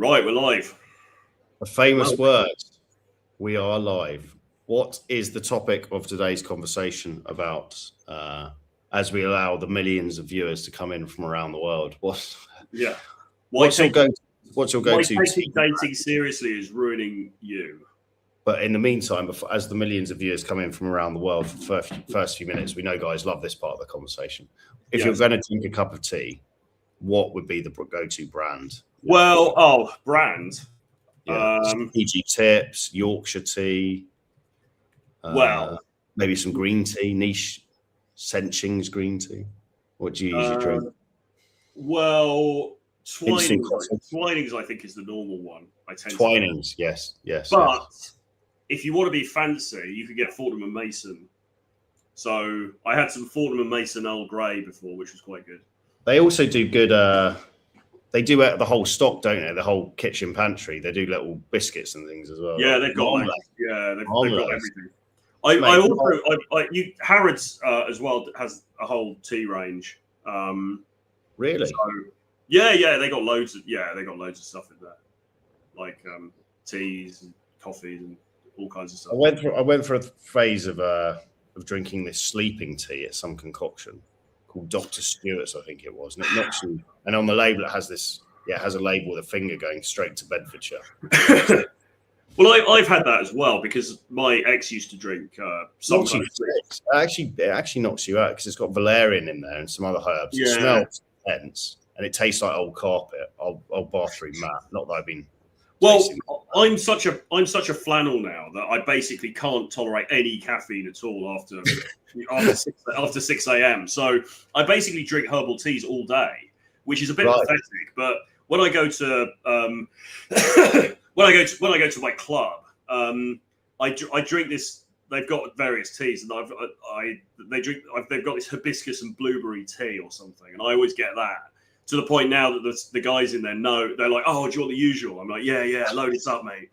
Right, we're live. A famous word. We are live. What is the topic of today's conversation about as we allow the millions of viewers to come in from around the world? What's your go-to? Taking dating seriously is ruining you. But in the meantime, as the millions of viewers come in from around the world for the first few minutes, we know guys love this part of the conversation. If you're going to drink a cup of tea, what would be the go-to brand? Brand. Yeah. PG Tips, Yorkshire tea. Maybe some green tea, niche Senching's green tea. What do you usually drink? Twinings, I think, is the normal one. Twinings, yes. But if you want to be fancy, you could get Fortnum and Mason. So I had some Fortnum and Mason Earl Grey before, which was quite good. They also do good. They do the whole stock, don't they? The whole kitchen pantry. They do little biscuits and things as well. Yeah, they've got they've got everything. Harrods as well has a whole tea range. Really? So, they got loads of stuff in there, like teas and coffees and all kinds of stuff. I went through a phase of drinking this sleeping tea at some concoction called Dr. Stewart's, I think it was, and it knocks you. And on the label, it has a label with a finger going straight to Bedfordshire. Well, I've had that as well because my ex used to drink some kind of it actually knocks you out because it's got valerian in there and some other herbs. Yeah. It smells intense and it tastes like old carpet, old bathroom mat. Not that I've been. Well, I'm such a flannel now that I basically can't tolerate any caffeine at all after 6 a.m. So I basically drink herbal teas all day, which is a bit pathetic. But when I go to when I go to my club, I drink this. They've got various teas, and they've got this hibiscus and blueberry tea or something, and I always get that. To the point now that the guys in there know, they're like, "Oh, do you want the usual?" I'm like, "Yeah, load it up, mate."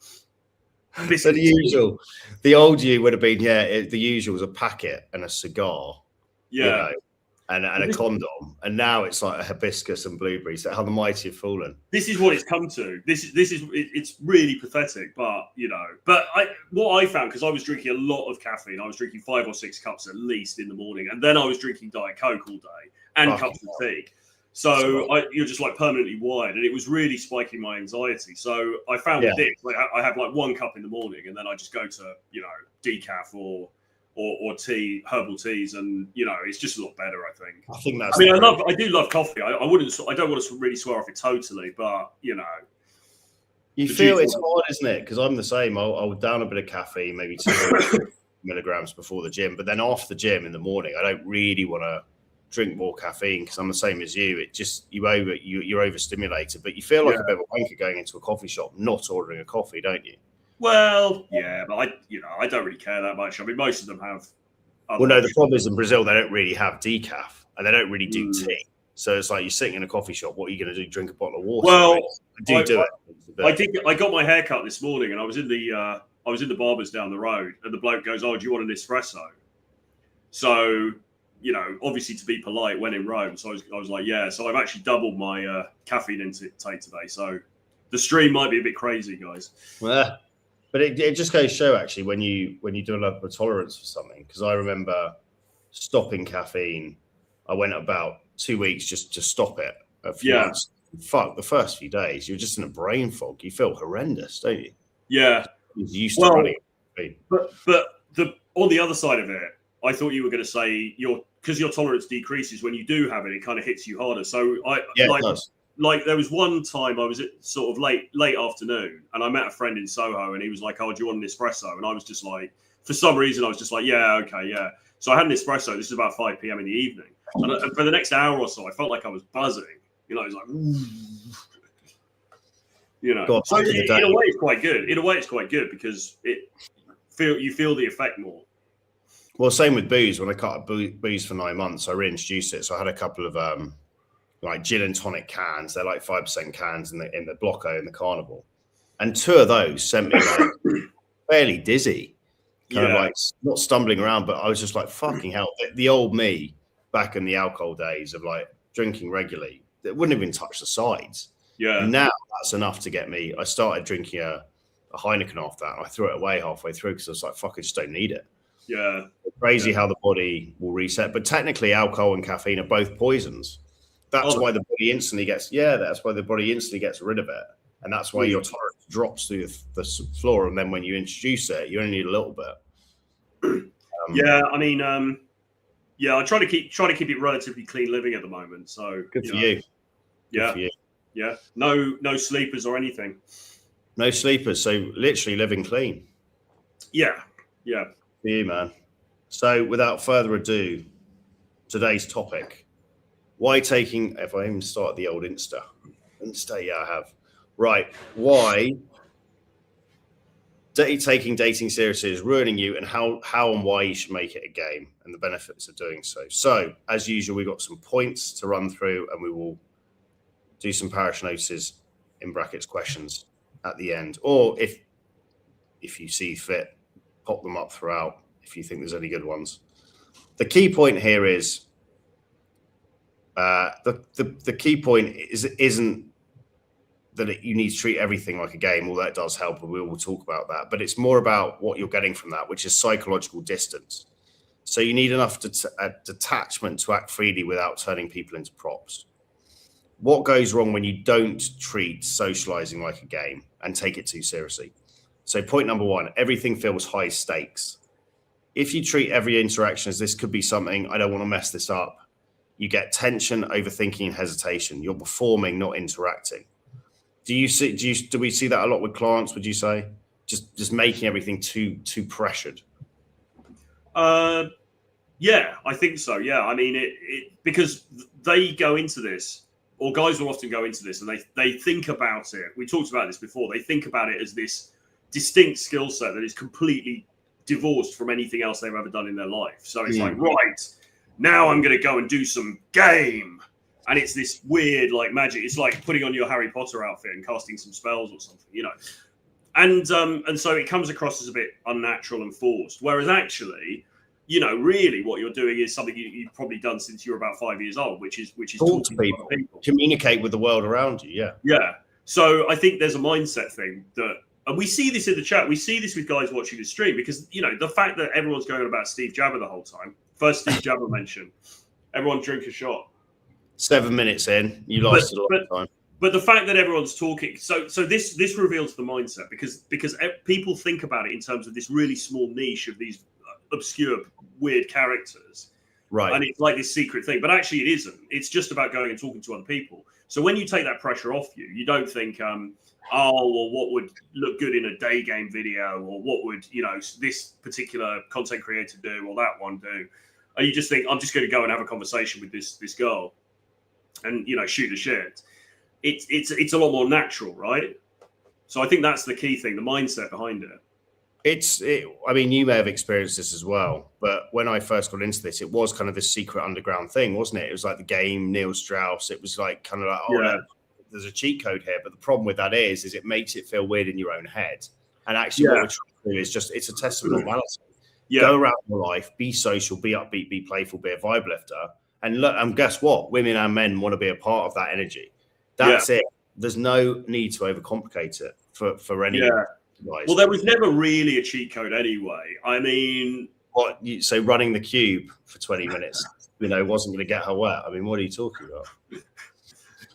So the usual, the old you would have been, the usual was a packet and a cigar, and a condom, and now it's like a hibiscus and blueberry. So how the mighty have fallen. This is what it's come to. It's really pathetic, but what I found, because I was drinking a lot of caffeine, I was drinking 5 or 6 cups at least in the morning, and then I was drinking Diet Coke all day and cups of tea. So you're just like permanently wired, and it was really spiking my anxiety. So I found this. Like I have like 1 cup in the morning, and then I just go to decaf or tea, herbal teas, and it's just a lot better. I think. I think that's. I do love coffee. I don't want to really swear off it totally, but you feel it's hard, isn't it? Because I'm the same. I'll down a bit of caffeine, maybe 2 milligrams before the gym, but then after the gym in the morning, I don't really want to drink more caffeine because I'm the same as you. It just you're overstimulated, but you feel like a bit of a wanker going into a coffee shop, not ordering a coffee, don't you? Well, yeah, but I don't really care that much. I mean, most of them have. The problem is in Brazil they don't really have decaf and they don't really do tea. So it's like you're sitting in a coffee shop. What are you going to do? Drink a bottle of water? Well, I got my hair cut this morning, and I was in the barber's down the road, and the bloke goes, "Oh, do you want an espresso?" So. Obviously to be polite when in Rome. So I was like, yeah. So I've actually doubled my caffeine intake today. So the stream might be a bit crazy, guys. Well, but it just goes to show actually when you develop a tolerance for something. Because I remember stopping caffeine. I went about 2 weeks just to stop it. A few months. Fuck, the first few days you're just in a brain fog. You feel horrendous, don't you? Yeah. You're used to running. But on the other side of it, I thought you were going to say because your tolerance decreases when you do have it. It kind of hits you harder. So like there was one time I was at sort of late afternoon, and I met a friend in Soho, and he was like, "Oh, do you want an espresso?" And I was just like, for some reason, I was just like, "Yeah, okay, yeah." So I had an espresso. This is about 5 p.m. in the evening, and for the next hour or so, I felt like I was buzzing. It was like, So in a way, it's quite good. In a way, it's quite good because you feel the effect more. Well, same with booze. When I cut booze for 9 months, I reintroduced it. So I had a couple of like gin and tonic cans. They're like 5% cans in the Blocko in the Carnival, and 2 of those sent me like fairly dizzy, kind of like not stumbling around, but I was just like, fucking hell. The old me back in the alcohol days of like drinking regularly, it wouldn't even touch the sides. Yeah. And now that's enough to get me. I started drinking a Heineken off that. And I threw it away halfway through because I was like, fuck, I just don't need it. Yeah. It's crazy how the body will reset. But technically, alcohol and caffeine are both poisons. That's why the body instantly gets, that's why the body instantly gets rid of it. And that's why your tolerance drops through the floor. And then when you introduce it, you only need a little bit. I mean, I try to keep it relatively clean living at the moment. So good for you. Yeah. For you. Yeah. No sleepers or anything. No sleepers. So literally living clean. Yeah. Yeah. For you, man. So without further ado, today's topic. Why taking, if I even start the old Insta, I have. Right. Why taking dating seriously is ruining you, and how and why you should make it a game and the benefits of doing so. So, as usual, we've got some points to run through, and we will do some parish notices in brackets questions at the end. Or if you see fit, pop them up throughout if you think there's any good ones. The key point here is the key point isn't that you need to treat everything like a game. Well, that does help, and we will talk about that. But it's more about what you're getting from that, which is psychological distance. So you need enough detachment to act freely without turning people into props. What goes wrong when you don't treat socializing like a game and take it too seriously? So point number one, everything feels high stakes. If you treat every interaction as this could be something, I don't want to mess this up, you get tension, overthinking, and hesitation. You're performing, not interacting. Do we see that a lot with clients? Would you say just making everything too pressured? Yeah, I think so. Yeah, I mean it because they go into this, or guys will often go into this, and they think about it. We talked about this before. They think about it as this distinct skill set that is completely divorced from anything else they've ever done in their life. So it's like, right, now I'm going to go and do some game. And it's this weird, like, magic. It's like putting on your Harry Potter outfit and casting some spells or something, you know. And so it comes across as a bit unnatural and forced. Whereas actually, you know, really what you're doing is something you've probably done since you were about 5 years old, which is talk to people, communicate with the world around you. Yeah. Yeah. So I think there's a mindset thing that, and we see this in the chat. We see this with guys watching the stream because, you know, the fact that everyone's going on about Steve Jabber the whole time. First Steve Jabber mention, everyone drink a shot. 7 minutes in, you lasted a long time. But the fact that everyone's talking, so this reveals the mindset because people think about it in terms of this really small niche of these obscure, weird characters, right? And it's like this secret thing, but actually it isn't. It's just about going and talking to other people. So when you take that pressure off you, you don't think, oh, well, what would look good in a day game video, or what would, you know, this particular content creator do, or that one do, and you just think, I'm just going to go and have a conversation with this girl. And, you know, shoot the shit. It's a lot more natural, right? So I think that's the key thing, the mindset behind it. I mean, you may have experienced this as well, but when I first got into this, it was kind of this secret underground thing, wasn't it? It was like the game, Neil Strauss. It was like kind of like, no, there's a cheat code here. But the problem with that is it makes it feel weird in your own head. And actually what we're trying to do is it's a test of normality. Yeah. Go around your life, be social, be upbeat, be playful, be a vibe lifter. And look, guess what? Women and men want to be a part of that energy. That's it. There's no need to overcomplicate it for any guys. Well, there was never really a cheat code anyway. I mean, so running the cube for 20 minutes, you know, wasn't going to get her wet. I mean, what are you talking about?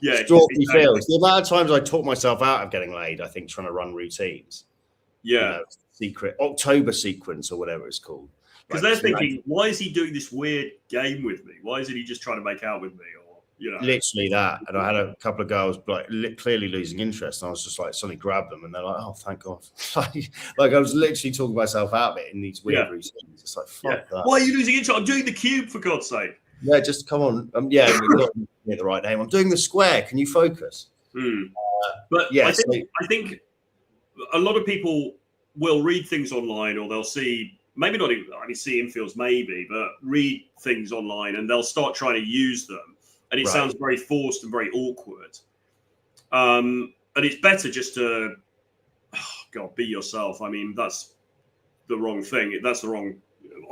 Feels. The amount of times I talk myself out of getting laid, I think, trying to run routines. Yeah. You know, secret October sequence or whatever it's called. Because they're thinking, why is he doing this weird game with me? Why isn't he just trying to make out with me? Or, you know, literally that. And I had a couple of girls like clearly losing interest, and I was just like suddenly grabbed them, and they're like, "Oh, thank God!" like I was literally talking myself out of it in these weird routines. It's like, fuck that. Why are you losing interest? I'm doing the cube, for God's sake. Yeah, just come on. We're not get the right name. I'm doing the square. Can you focus? But yeah, I think a lot of people will read things online, or they'll see. Maybe not even, I mean, see infields maybe, but read things online and they'll start trying to use them. And it sounds very forced and very awkward. And it's better just to, be yourself. I mean, that's the wrong thing. That's the wrong,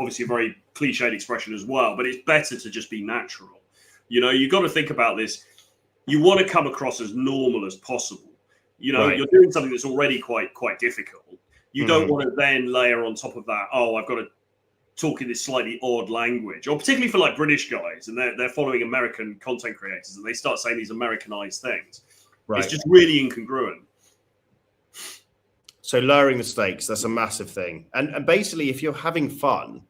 obviously a very cliched expression as well, but it's better to just be natural. You know, you've got to think about this. you want to come across as normal as possible. You know, Right. you're doing something that's already quite difficult. You don't Mhm. want to then layer on top of that, oh, I've got to talk in this slightly odd language, or particularly for like British guys and they're following American content creators and they start saying these Americanized things. Right. It's just really incongruent. So lowering the stakes, that's a massive thing. And basically, if you're having fun,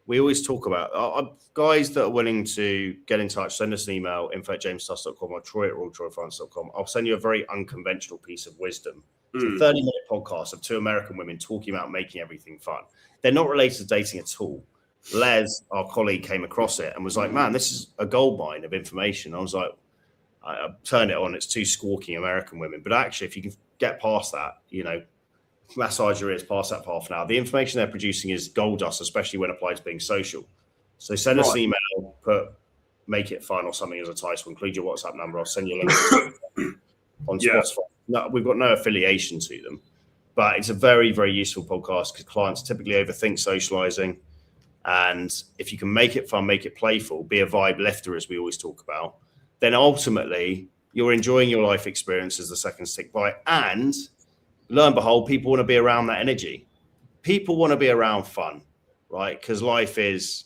we always talk about guys that are willing to get in touch, send us an email, info@jamestuss.com or troy@royaltroyfinance.com. I'll send you a very unconventional piece of wisdom. It's a 30-minute podcast of 2 American women talking about making everything fun. They're not related to dating at all. Les, our colleague, came across it and was like, man, this is a goldmine of information. I was like, I turned it on. It's 2 squawking American women. But actually, if you can get past that, you know, massage your ears past that for half an hour. The information they're producing is gold dust, especially when applied to being social. So send us an email, make it fun or something as a title, include your WhatsApp number. I'll send you a link on Spotify. No, we've got no affiliation to them, but it's a very, very useful podcast because clients typically overthink socializing. And if you can make it fun, make it playful, be a vibe lifter, as we always talk about, then ultimately you're enjoying your life experience as the seconds tick by. And lo and behold, people want to be around that energy. People want to be around fun, right? Because life is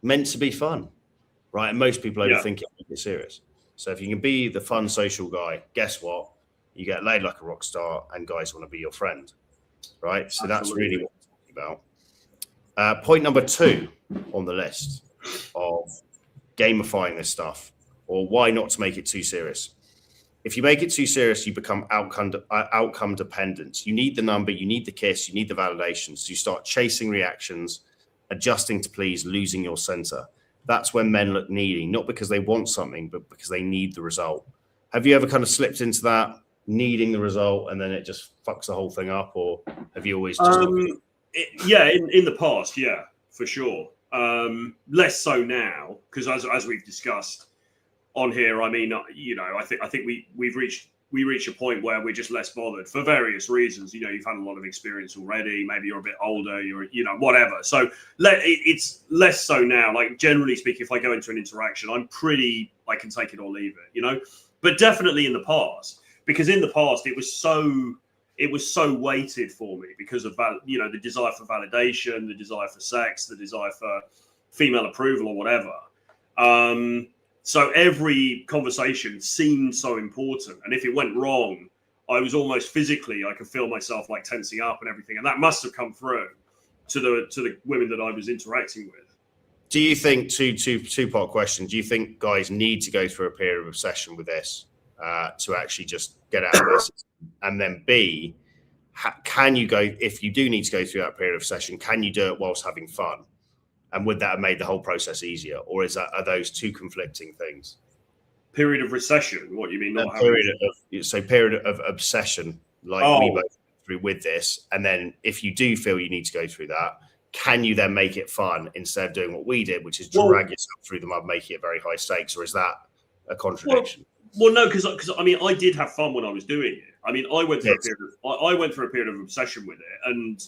meant to be fun, right? And most people overthink it, make it serious. So if you can be the fun social guy, guess what? You get laid like a rock star and guys want to be your friend, right? So that's really what we're talking about. Point number 2 on the list of gamifying this stuff, or why not to make it too serious. If you make it too serious, you become outcome dependent. You need the number, you need the kiss, you need the validation. So you start chasing reactions, adjusting to please, losing your center. That's when men look needy, not because they want something, but because they need the result. Have you ever kind of slipped into that, needing the result, and then it just fucks the whole thing up? Or have you always just... in the past, yeah, for sure. Less so now, because as we've discussed on here, I mean, you know, I think we reached a point where we're just less bothered for various reasons. You know, you've had a lot of experience already. Maybe you're a bit older. You're, you know, whatever. So it's less so now. Like generally speaking, if I go into an interaction, I can take it or leave it. You know, but definitely in the past, because in the past it was so weighted for me because of, you know, the desire for validation, the desire for sex, the desire for female approval or whatever. So every conversation seemed so important. And if it went wrong, I was almost physically, I could feel myself like tensing up and everything. And that must have come through to the women that I was interacting with. Do you think, two-part question, do you think guys need to go through a period of obsession with this to actually just get out of this? And then B, can you go, if you do need to go through that period of obsession, can you do it whilst having fun? And would that have made the whole process easier? Or are those 2 conflicting things? Period of recession? What do you mean? Period of obsession, like we both went through with this. And then if you do feel you need to go through that, can you then make it fun instead of doing what we did, which is drag yourself through the mud, making it very high stakes? Or is that a contradiction? Well, no, because I mean, I did have fun when I was doing it. I mean, I went through a period of obsession with it, and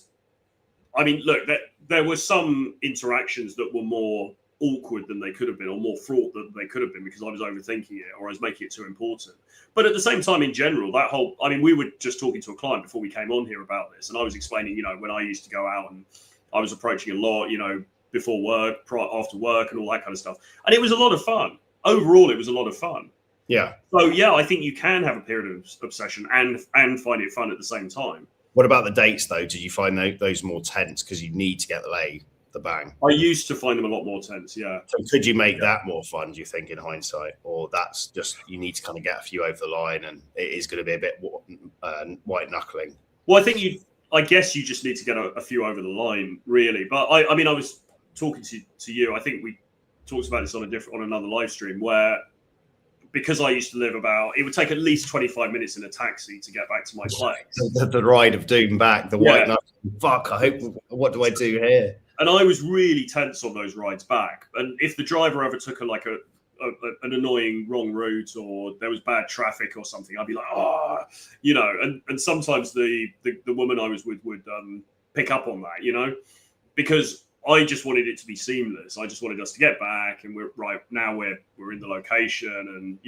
I mean, look, there were some interactions that were more awkward than they could have been, or more fraught than they could have been, because I was overthinking it or I was making it too important. But at the same time, in general, I mean, we were just talking to a client before we came on here about this, and I was explaining, you know, when I used to go out and I was approaching a lot, you know, before work, after work, and all that kind of stuff, and it was a lot of fun. Overall, it was a lot of fun. Yeah. So yeah, I think you can have a period of obsession and find it fun at the same time. What about the dates, though? Did you find those more tense because you need to get the bang? I used to find them a lot more tense, yeah. So could you make that more fun, do you think, in hindsight? Or that's just, you need to kind of get a few over the line and it is going to be a bit white knuckling? Well, I guess you just need to get a few over the line, really. But I mean, I was talking to you, I think we talked about this on another live stream, where because I used to live it would take at least 25 minutes in a taxi to get back to my place. The ride of doom back, the white knuckle. Fuck, what do I do here? And I was really tense on those rides back. And if the driver ever took an annoying wrong route, or there was bad traffic or something, I'd be like, you know, and sometimes the woman I was with would pick up on that, you know, because I just wanted it to be seamless. I just wanted us to get back, and we're in the location, and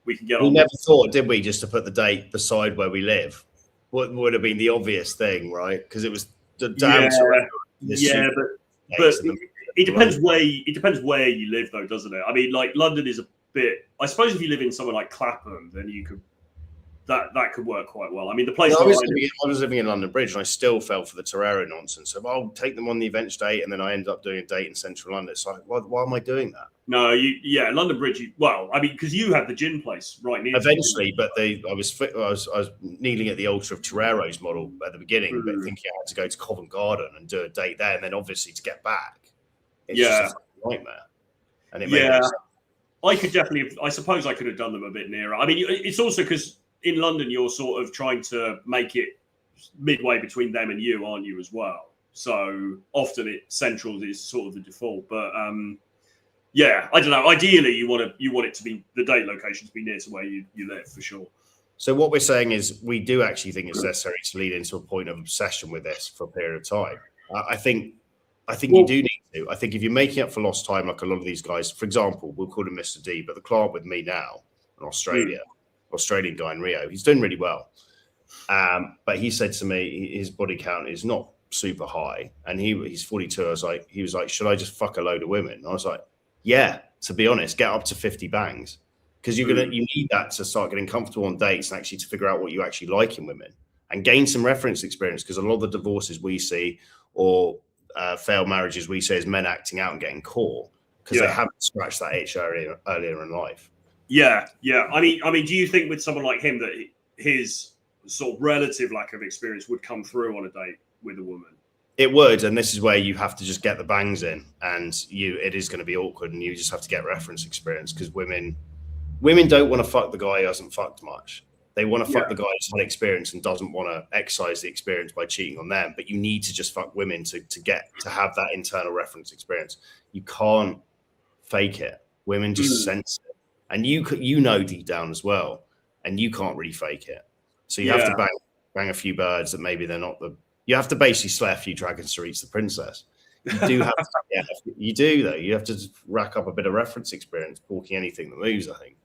we can get on. We never thought, did we, just to put the date beside where we live? What would have been the obvious thing, right? Because it was the damn. But it depends where you live, though, doesn't it? I mean, like London is a bit. I suppose if you live in somewhere like Clapham, then you could. That could work quite well. I mean, the place I was living in London Bridge, and I still fell for the Torero nonsense. So I'll take them on the event date, and then I end up doing a date in central London. It's like, why am I doing that? No, London Bridge. Because you had the gin place right near. Eventually, but I was kneeling at the altar of Torero's model at the beginning, but thinking I had to go to Covent Garden and do a date there, and then obviously to get back, it's just a nightmare. And it made I could definitely. I suppose I could have done them a bit nearer. I mean, it's also because in London you're sort of trying to make it midway between them and you, aren't you, as well? So often central is sort of the default, but I don't know. Ideally, you want it to be the date location to be near to where you live for sure. So what we're saying is we do actually think it's necessary to lead into a point of obsession with this for a period of time. I think you do need to. I think if you're making up for lost time, like a lot of these guys, for example, we'll call him Mr. D, but the client with me now in Australia, Australian guy in Rio, he's doing really well. But he said to me, his body count is not super high, and he's 42. He was like, should I just fuck a load of women? And I was like, yeah, to be honest, get up to 50 bangs, because you need that to start getting comfortable on dates and actually to figure out what you actually like in women and gain some reference experience. Because a lot of the divorces we see or failed marriages we see is men acting out and getting caught because they haven't scratched that itch earlier in life. Yeah. I mean, do you think with someone like him that his sort of relative lack of experience would come through on a date with a woman? It would, and this is where you have to just get the bangs in, and it is going to be awkward, and you just have to get reference experience, because women don't want to fuck the guy who hasn't fucked much. They want to fuck the guy who's had experience and doesn't want to excise the experience by cheating on them. But you need to just fuck women to have that internal reference experience. You can't fake it. Women just sense it. And you know deep down as well, and you can't really fake it. So you have to bang a few birds that maybe they're not the. You have to basically slay a few dragons to reach the princess. You do have to, you do though. You have to just rack up a bit of reference experience, walking anything that moves. I think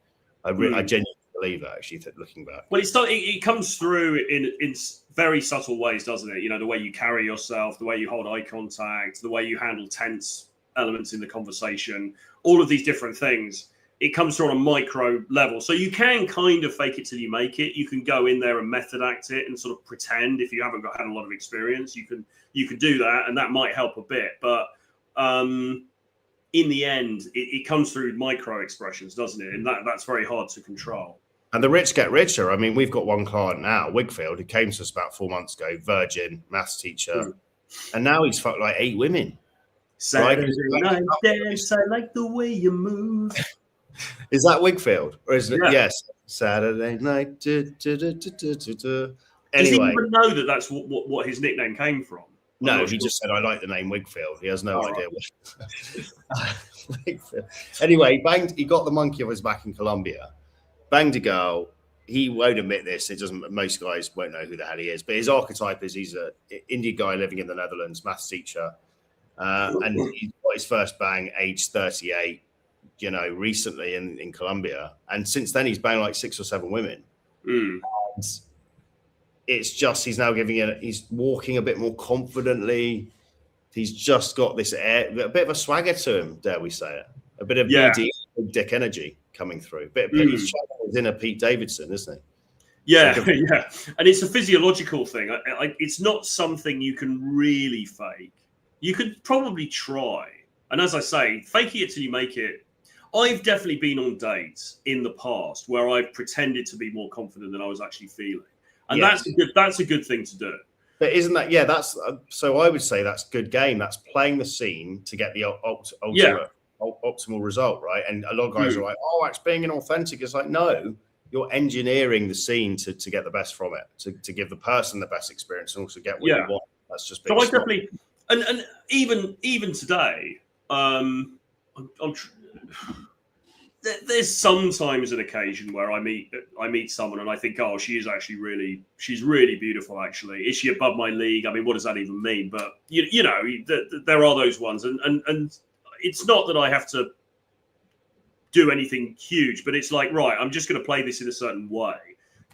I genuinely believe that, actually, looking back. Well, it comes through in very subtle ways, doesn't it? The way you carry yourself, the way you hold eye contact, the way you handle tense elements in the conversation, all of these different things. It comes through on a micro level. So you can kind of fake it till you make it. You can go in there and method act it and sort of pretend. If you haven't had a lot of experience, you can do that, and that might help a bit. But in the end, it comes through micro expressions, doesn't it? And that's very hard to control. And the rich get richer. I mean, we've got one client now, Wigfield, who came to us about 4 months ago, virgin, maths teacher, and now he's fucked like 8 women. Saturday night dance, I like the way you move. Is that Wigfield? Or is it? Yeah. Yes. Saturday night. Anyway. Does he even know that that's what his nickname came from? No, he just said, I like the name Wigfield. He has no idea what. Wigfield. Anyway, he got the monkey off his back in Colombia. Banged a girl. He won't admit this. It doesn't. Most guys won't know who the hell he is. But his archetype is he's an Indian guy living in the Netherlands, maths teacher. And he got his first bang age 38. Recently in Colombia, and since then he's banged like 6 or 7 women. And it's just he's now he's walking a bit more confidently. He's just got this air, a bit of a swagger to him, dare we say it? A bit of big dick energy coming through. He's in a Pete Davidson, isn't he? Yeah, and it's a physiological thing. It's not something you can really fake. You could probably try, and as I say, faking it till you make it. I've definitely been on dates in the past where I've pretended to be more confident than I was actually feeling, and that's a good thing to do. But isn't that that's so? I would say that's good game. That's playing the scene to get the optimal result, right? And a lot of guys are like, "Oh, it's being inauthentic." It's like, no, you're engineering the scene to get the best from it, to give the person the best experience and also get what you want. That's just so. I definitely, and even today, there's sometimes an occasion where I meet someone and I think, oh, she's really beautiful. Actually, is she above my league? I mean, what does that even mean? But there are those ones, and it's not that I have to do anything huge, but it's like, right, I'm just going to play this in a certain way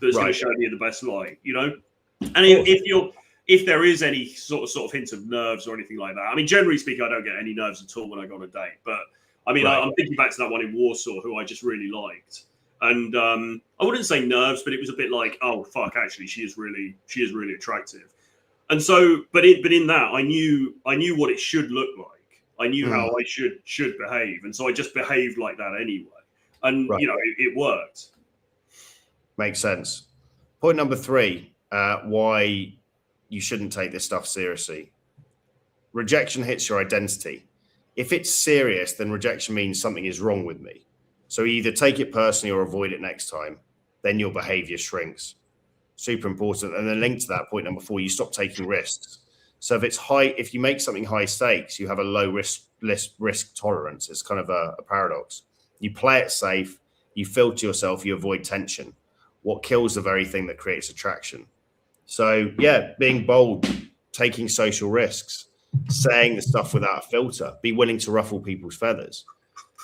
that's going to show me in the best light, And if there is any sort of hint of nerves or anything like that, I mean, generally speaking, I don't get any nerves at all when I go on a date. But I mean, I'm thinking back to that one in Warsaw, who I just really liked, and I wouldn't say nerves, but it was a bit like, oh fuck, actually, she is really attractive. And so, but in that, I knew what it should look like. I knew how I should behave, and so I just behaved like that anyway. And it worked. Makes sense. Point number 3: why you shouldn't take this stuff seriously. Rejection hits your identity. If it's serious, then rejection means something is wrong with me. So either take it personally or avoid it next time. Then your behavior shrinks. Super important. And then linked to that, point number 4, you stop taking risks. So if you make something high stakes, you have a low risk tolerance. It's kind of a paradox. You play it safe, you filter yourself, you avoid tension. What kills the very thing that creates attraction? So yeah, being bold, taking social risks, saying the stuff without a filter, be willing to ruffle people's feathers,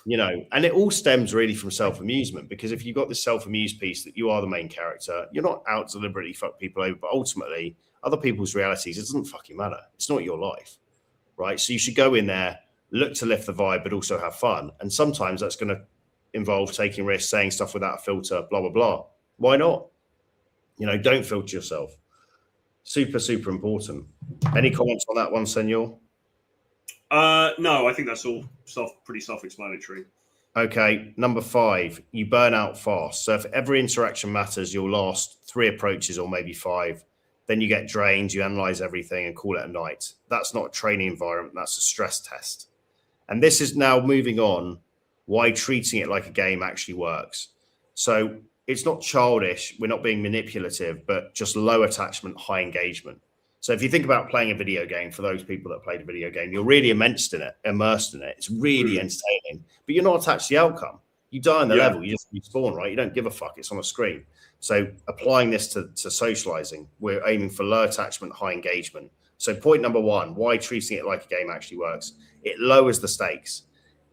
and it all stems really from self-amusement, because if you've got this self-amused piece that you are the main character, you're not out to deliberately fuck people over, but ultimately other people's realities, it doesn't fucking matter. It's not your life, right? So you should go in there, look to lift the vibe, but also have fun. And sometimes that's going to involve taking risks, saying stuff without a filter, blah, blah, blah. Why not? Don't filter yourself. Super, super important. Any comments on that one, Senor? No, I think that's all pretty self-explanatory. Okay, number 5, you burn out fast. So if every interaction matters, you'll last 3 approaches or maybe 5. Then you get drained, you analyze everything and call it a night. That's not a training environment, that's a stress test. And this is now moving on why treating it like a game actually works. So it's not childish, we're not being manipulative, but just low attachment, high engagement. So if you think about playing a video game, for those people that played a video game, you're really immersed in it. It's really entertaining, but you're not attached to the outcome. You die on the level, you just respawn, right? You don't give a fuck, it's on a screen. So applying this to socializing, we're aiming for low attachment, high engagement. So point number 1, why treating it like a game actually works. It lowers the stakes.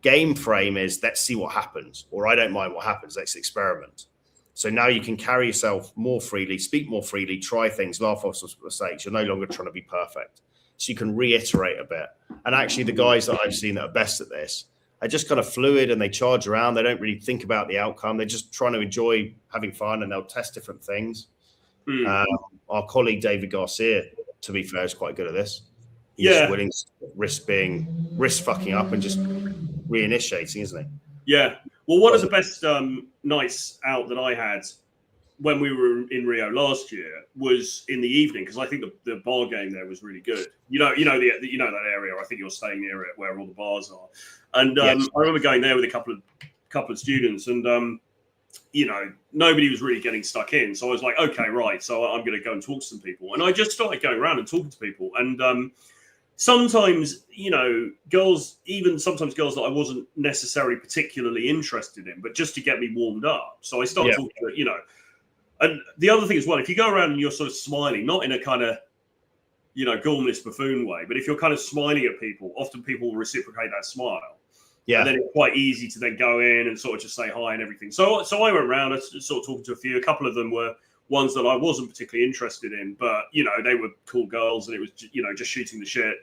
Game frame is, let's see what happens, or I don't mind what happens, let's experiment. So now you can carry yourself more freely, speak more freely, try things, laugh off mistakes. You're no longer trying to be perfect. So you can reiterate a bit. And actually the guys that I've seen that are best at this are just kind of fluid and they charge around. They don't really think about the outcome. They're just trying to enjoy having fun and they'll test different things. Our colleague David Garcia, to be fair, is quite good at this. He's willing to risk fucking up and just reinitiating, isn't he? Yeah. Well, one of the best nights out that I had when we were in Rio last year was in the evening, because I think the bar game there was really good. That area. I think you're staying near it, where all the bars are. And I remember going there with a couple of students, and nobody was really getting stuck in. So I was like, okay, right. So I'm going to go and talk to some people, and I just started going around and talking to people, and sometimes, girls that I wasn't necessarily particularly interested in, but just to get me warmed up. So I started talking to, and the other thing as well, if you go around and you're sort of smiling, not in a kind of, gormless buffoon way, but if you're kind of smiling at people, often people will reciprocate that smile. Yeah. And then it's quite easy to then go in and sort of just say hi and everything. So I went around, I sort of talking to a couple of them were ones that I wasn't particularly interested in, but they were cool girls, and it was just shooting the shit,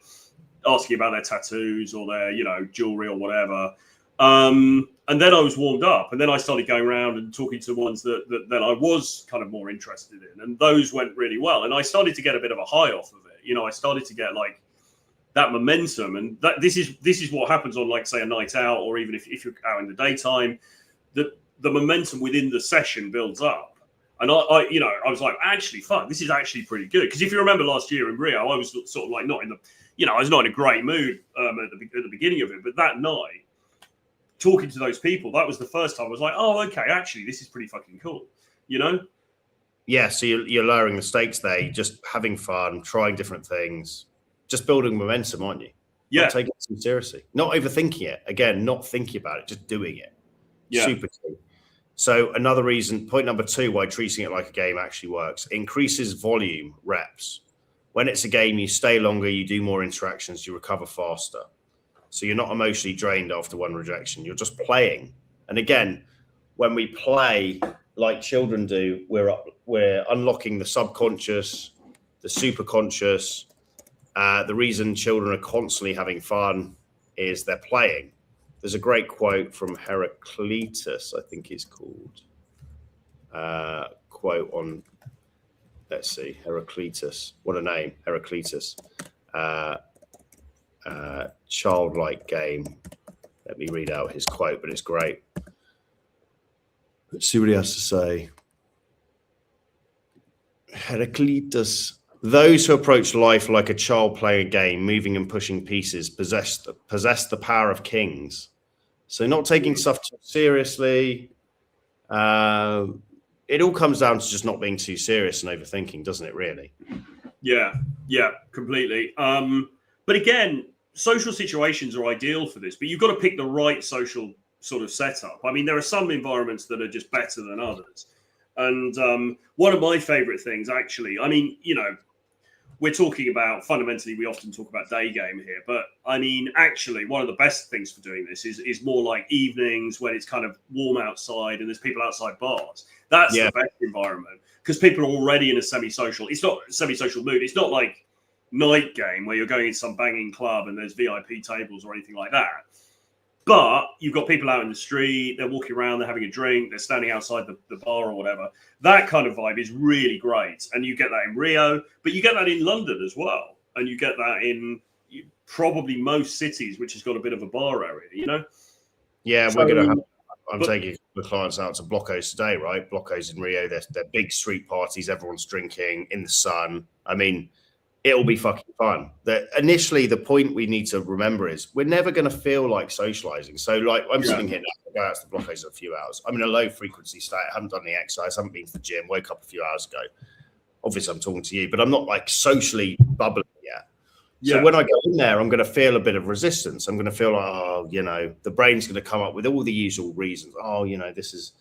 asking about their tattoos or their jewelry or whatever. And then I was warmed up, and then I started going around and talking to ones that I was kind of more interested in, and those went really well. And I started to get a bit of a high off of it. I started to get like that momentum, and that this is what happens on, like, say, a night out, or even if you're out in the daytime, the momentum within the session builds up. And I was like, actually, fuck, this is actually pretty good. Because if you remember last year in Rio, I was sort of like not in the, I was not in a great mood at the beginning of it. But that night, talking to those people, that was the first time I was like, oh, okay, actually, this is pretty fucking cool, Yeah, so you're lowering the stakes there, you're just having fun, trying different things, just building momentum, aren't you? Yeah. Not taking it too seriously. Not overthinking it. Again, not thinking about it, just doing it. Yeah. Super key. So another reason, point number 2, why treating it like a game actually works, increases volume reps. When it's a game, you stay longer, you do more interactions, you recover faster. So you're not emotionally drained after one rejection. You're just playing. And again, when we play like children do, we're unlocking the subconscious, the superconscious. The reason children are constantly having fun is they're playing. There's a great quote from Heraclitus, I think it's called. Quote on, let's see, Heraclitus. What a name, Heraclitus. Childlike game. Let me read out his quote, but it's great. Let's see what he has to say. Heraclitus. Those who approach life like a child playing a game, moving and pushing pieces, possess the power of kings. So not taking stuff too seriously. It all comes down to just not being too serious and overthinking, doesn't it, really? Yeah, completely. But again, social situations are ideal for this, but you've got to pick the right social sort of setup. I mean, there are some environments that are just better than others. And one of my favorite things, actually, I mean, we're talking about, fundamentally, we often talk about day game here, but I mean, actually, one of the best things for doing this is more like evenings when it's kind of warm outside and there's people outside bars. That's the best environment because people are already in a semi-social. It's not a semi-social mood. It's not like night game where you're going into some banging club and there's VIP tables or anything like that. But you've got people out in the street, they're walking around, they're having a drink, they're standing outside the bar or whatever. That kind of vibe is really great. And you get that in Rio, but you get that in London as well. And you get that in probably most cities, which has got a bit of a bar area, Yeah, so, we're going to have, I'm taking the clients out to Blocos today, right? Blocos in Rio, they're big street parties, everyone's drinking in the sun. I mean, it'll be fucking fun. Initially, the point we need to remember is we're never going to feel like socializing. So, like, I'm sitting here now, I go out to the Blocos in a few hours. I'm in a low frequency state. I haven't done any exercise. I haven't been to the gym. Woke up a few hours ago. Obviously, I'm talking to you, but I'm not like socially bubbling yet. So when I go in there, I'm going to feel a bit of resistance. I'm going to feel like, the brain's going to come up with all the usual reasons. This is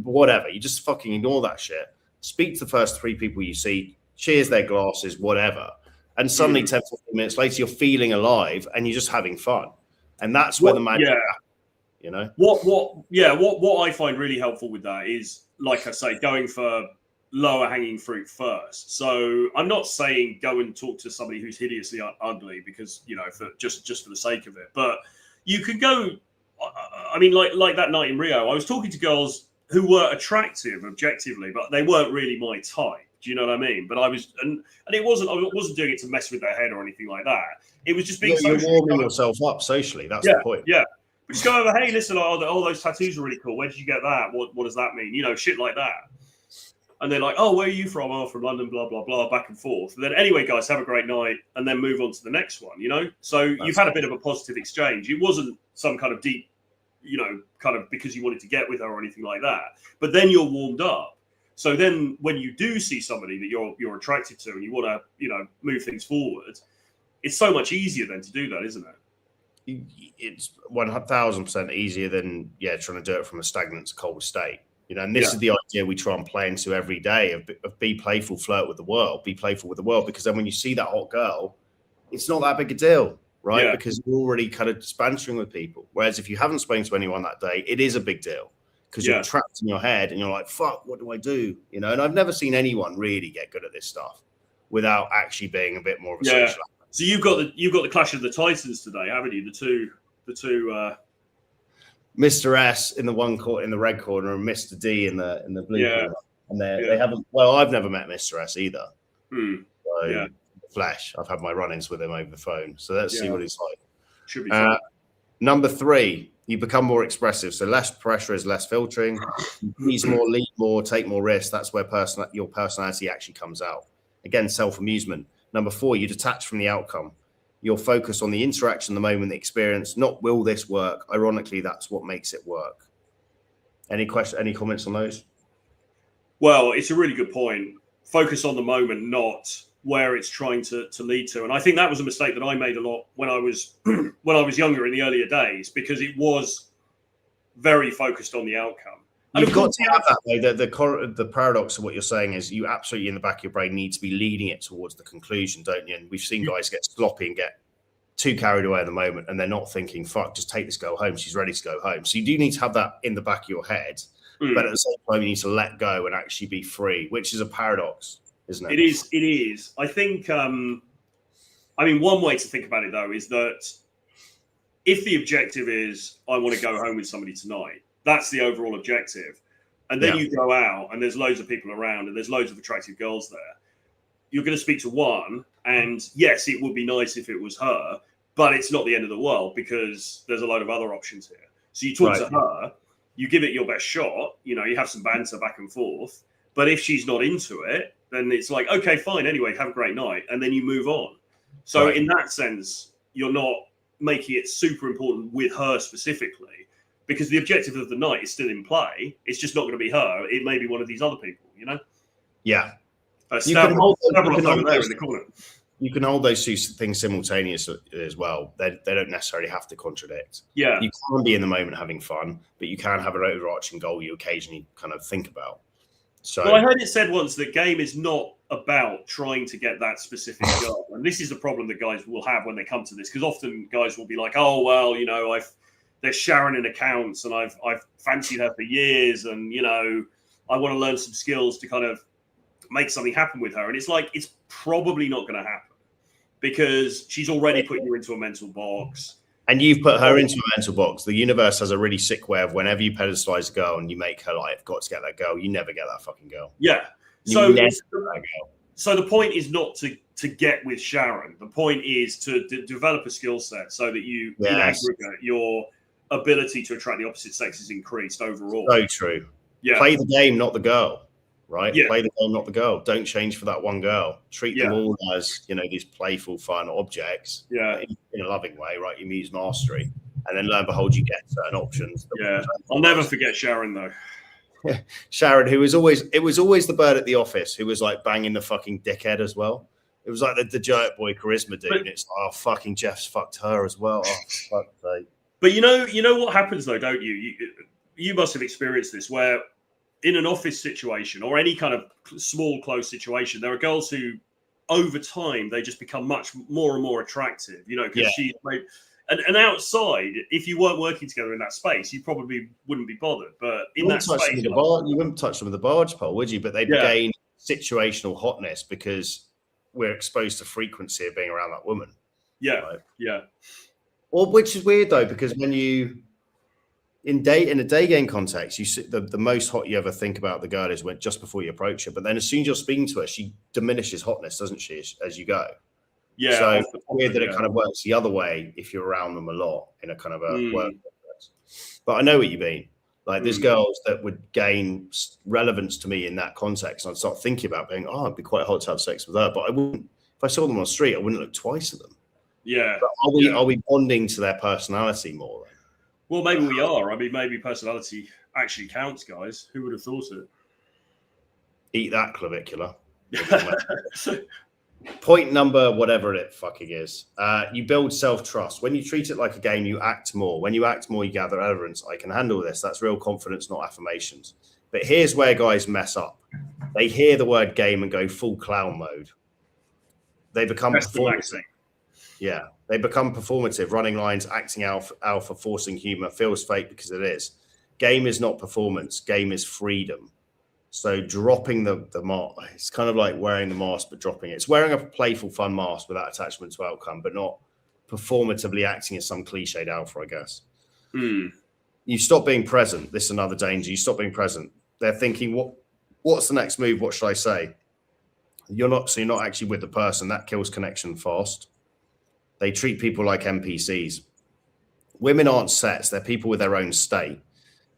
whatever. You just fucking ignore that shit. Speak to the first 3 people you see. Cheers their glasses, whatever. And suddenly 10, 15 minutes later, you're feeling alive and you're just having fun. And that's where the magic happens, What I find really helpful with that is, like I say, going for lower hanging fruit first. So I'm not saying go and talk to somebody who's hideously ugly because, for just for the sake of it. But you could go, I mean, like that night in Rio, I was talking to girls who were attractive objectively, but they weren't really my type. Do you know what I mean? But I was, and it wasn't. I wasn't doing it to mess with their head or anything like that. It was just being social. You're warming yourself up socially. That's the point. Yeah. But just go over. Hey, listen, those tattoos are really cool. Where did you get that? What does that mean? Shit like that. And they're like, oh, where are you from? Oh, from London. Blah blah blah. Back and forth. And then anyway, guys, have a great night, and then move on to the next one. So you've had a bit of a positive exchange. It wasn't some kind of deep, kind of because you wanted to get with her or anything like that. But then you're warmed up. So then when you do see somebody that you're attracted to and you want to, move things forward, it's so much easier then to do that, isn't it? It's 1,000% easier than, trying to do it from a stagnant, cold state. And this is the idea we try and play into every day of be playful, flirt with the world, be playful with the world. Because then when you see that hot girl, it's not that big a deal, right? Yeah. Because you're already kind of bantering with people. Whereas if you haven't spoken to anyone that day, it is a big deal. Because you're trapped in your head and you're like, fuck, what do I do? And I've never seen anyone really get good at this stuff without actually being a bit more of a social actor. So you've got the Clash of the Titans today, haven't you? The two Mr. S in the in the red corner and Mr. D in the blue corner. And they haven't, I've never met Mr. S either. So flesh. I've had my run-ins with him over the phone. So let's see what he's like. Should be fun. Number 3. You become more expressive. So less pressure is less filtering. Please more, lead more, take more risks. That's where your personality actually comes out. Again, self-amusement. Number 4, you detach from the outcome. You'll focus on the interaction, the moment, the experience, not will this work. Ironically, that's what makes it work. Any comments on those? Well, it's a really good point. Focus on the moment, not where it's trying to lead to. And I think that was a mistake that I made a lot when I was younger in the earlier days, because it was very focused on the outcome. And You've got to have that, though. The paradox of what you're saying is you absolutely, in the back of your brain, need to be leading it towards the conclusion, don't you? And we've seen guys get sloppy and get too carried away at the moment, and they're not thinking, fuck, just take this girl home. She's ready to go home. So you do need to have that in the back of your head. But at the same time, you need to let go and actually be free, which is a paradox, isn't it? It is. I think, one way to think about it, though, is that if the objective is, I want to go home with somebody tonight, that's the overall objective. And then you go out and there's loads of people around and there's loads of attractive girls there. You're going to speak to one, and yes, it would be nice if it was her, but it's not the end of the world because there's a load of other options here. So you talk to her, you give it your best shot, you have some banter back and forth. But if she's not into it, then it's like, okay, fine. Anyway, have a great night. And then you move on. So in that sense, you're not making it super important with her specifically, because the objective of the night is still in play. It's just not going to be her. It may be one of these other people, Yeah. You can hold those two things simultaneously as well. They don't necessarily have to contradict. Yeah. You can be in the moment having fun, but you can have an overarching goal you occasionally kind of think about. So, well, I heard it said once that game is not about trying to get that specific goal. And this is the problem that guys will have when they come to this, because often guys will be like, oh, well, there's Sharon in accounts and I've fancied her for years, and I want to learn some skills to kind of make something happen with her. And it's like, it's probably not going to happen because she's already put you into a mental box. And you've put her into a mental box. The universe has a really sick way of, whenever you pedestalize a girl and you make her like, I've got to get that girl, you never get that fucking girl. Yeah. So the point is not to get with Sharon. The point is to develop a skill set so that you, in aggregate, your ability to attract the opposite sex is increased overall. So true. Yeah. Play the game, not the girl. Right? Yeah. Play the game, not the girl. Don't change for that one girl. Treat them all as, these playful, fun objects. Yeah. In a loving way, right? You use mastery. And then lo and behold, you get certain options. Yeah. I'll never forget Sharon, though. Sharon, it was always the bird at the office who was like banging the fucking dickhead as well. It was like the jerk boy charisma dude. And it's like, oh, fucking Jeff's fucked her as well. Oh, fuck's sake. But you know what happens, though, don't you? You must have experienced this, where in an office situation or any kind of small, close situation, there are girls who, over time, they just become much more and more attractive, because she's made. And outside, if you weren't working together in that space, you probably wouldn't be bothered. But in that space, you wouldn't touch them with a barge pole, would you? But they'd gain situational hotness because we're exposed to frequency of being around that woman. Yeah, right? Yeah. Well, which is weird though, because when you in a day game context, you see the most hot you ever think about the girl is when just before you approach her. But then as soon as you're speaking to her, she diminishes hotness, doesn't she, as you go? Yeah. So it's weird that it kind of works the other way if you're around them a lot in a kind of a work context. But I know what you mean. Like there's girls that would gain relevance to me in that context. And I'd start thinking about being, it'd be quite hot to have sex with her. But I wouldn't, if I saw them on the street, I wouldn't look twice at them. Yeah. But are we bonding to their personality more then? Well, maybe we are. I mean, maybe personality actually counts, guys. Who would have thought it? Eat that, clavicular. Point number, whatever it fucking is. You build self-trust. When you treat it like a game, you act more. When you act more, you gather evidence. I can handle this. That's real confidence, not affirmations. But here's where guys mess up. They hear the word game and go full clown mode. They become performative. Yeah, they become performative, running lines, acting alpha, forcing humor, feels fake because it is. Game is not performance. Game is freedom. So dropping the mask, it's kind of like wearing the mask, but dropping it. It's wearing a playful, fun mask without attachment to outcome, but not performatively acting as some cliched alpha, I guess. You stop being present. This is another danger. You stop being present. They're thinking, what's the next move? What should I say? You're not actually with the person. That kills connection fast. They treat people like NPCs. Women aren't sets. They're people with their own state.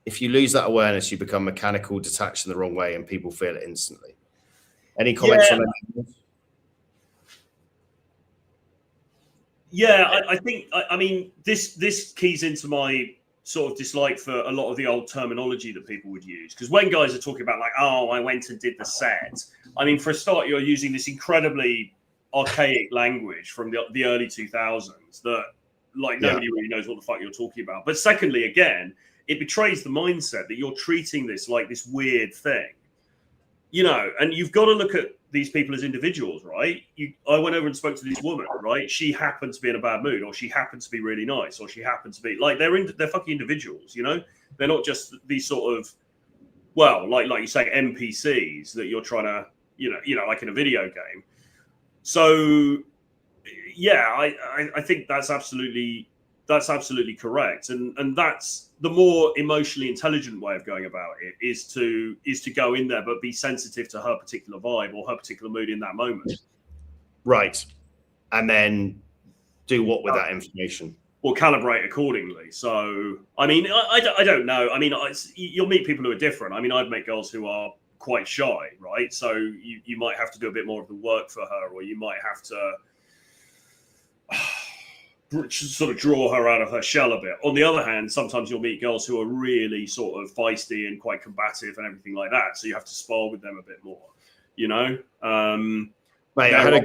If you lose that awareness, you become mechanical, detached in the wrong way, and people feel it instantly. Any comments on that? Yeah, I think, I mean, this keys into my sort of dislike for a lot of the old terminology that people would use. Because when guys are talking about like, I went and did the set. I mean, for a start, you're using this incredibly archaic language from the early 2000s that like nobody really knows what the fuck you're talking about. But secondly, again, it betrays the mindset that you're treating this like this weird thing, you know. And you've got to look at these people as individuals, right? I went over and spoke to this woman, right? She happened to be in a bad mood, or she happened to be really nice, or she happened to be like, they're fucking individuals, you know. They're not just these sort of, well, like you say, NPCs that you're trying to, you know, like in a video game. So yeah, I think that's absolutely correct, and that's the more emotionally intelligent way of going about it, is to go in there but be sensitive to her particular vibe or her particular mood in that moment. Right. And then do what with that information? Or calibrate accordingly. So, I mean, I don't know. I mean, you'll meet people who are different. I mean, I've met girls who are quite shy, right? So you might have to do a bit more of the work for her, or you might have to sort of draw her out of her shell a bit. On the other hand, sometimes you'll meet girls who are really sort of feisty and quite combative and everything like that. So you have to spar with them a bit more, you know? Mate, I had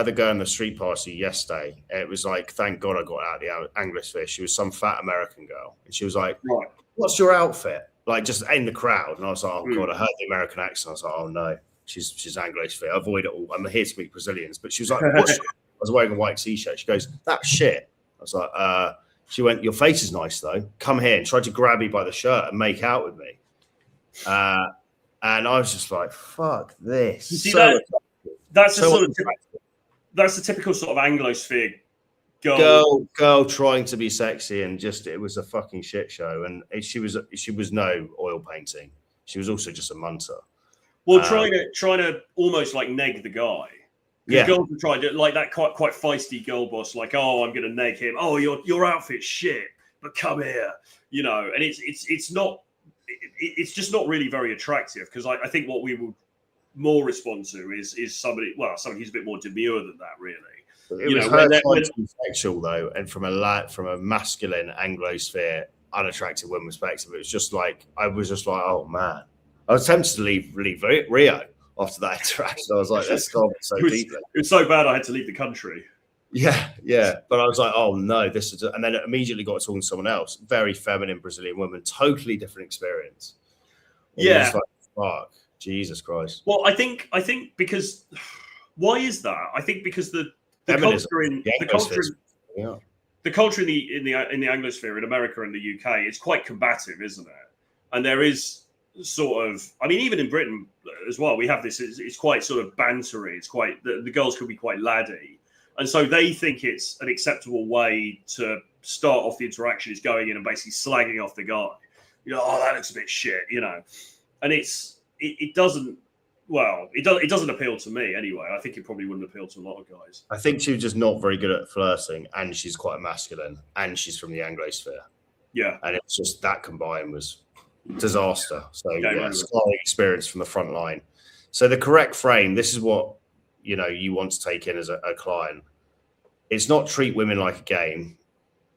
a girl in the street party yesterday. It was like, thank God I got out of the Anglosphere. She was some fat American girl. And she was like, right, what's your outfit? Like, just in the crowd. And I was like, oh God, I heard the American accent. I was like, oh no, she's Anglosphere. I avoid it all. I'm here to meet Brazilians. But she was like, what's I was wearing a white t-shirt. She goes, that's shit. I was like, she went, your face is nice though. Come here, and tried to grab me by the shirt and make out with me. And I was just like, fuck this. You see that? That's the typical sort of Anglosphere girl trying to be sexy, and just it was a fucking shit show. And she was no oil painting. She was also just a munter. Well, trying to almost like neg the guy. Yeah, girls are trying to, like, that quite feisty girl boss, like, oh, I'm going to neg him. Oh, your outfit's shit, but come here, you know. And it's not, it's just not really very attractive, because I think what we would more respond to is somebody who's a bit more demure than that, really. It was her trying to be sexual though, and from a masculine Anglosphere unattractive woman perspective, it was just like, I was just like, oh man, I was tempted to leave Rio after that interaction. I was like, let's go so deeply. It was so bad I had to leave the country. Yeah. But I was like, oh no, this is, and then it immediately got talking to someone else, very feminine Brazilian woman, totally different experience. Yeah. Like, fuck, Jesus Christ. Well, I think because, why is that? I think because the culture in the culture in the Anglosphere, in America and the UK, is quite combative, isn't it? And there is sort of, I mean, even in Britain as well, we have this, it's quite sort of bantery. It's quite, the girls could be quite laddie. And so they think it's an acceptable way to start off the interaction, is going in and basically slagging off the guy. You know, oh, that looks a bit shit, you know. And it doesn't appeal to me anyway. I think it probably wouldn't appeal to a lot of guys. I think she was just not very good at flirting, and she's quite masculine, and she's from the Anglosphere. Yeah. And it's just that combined was disaster. So yeah, scarring experience from the front line. So the correct frame, this is what you want to take in as a client. It's not treat women like a game.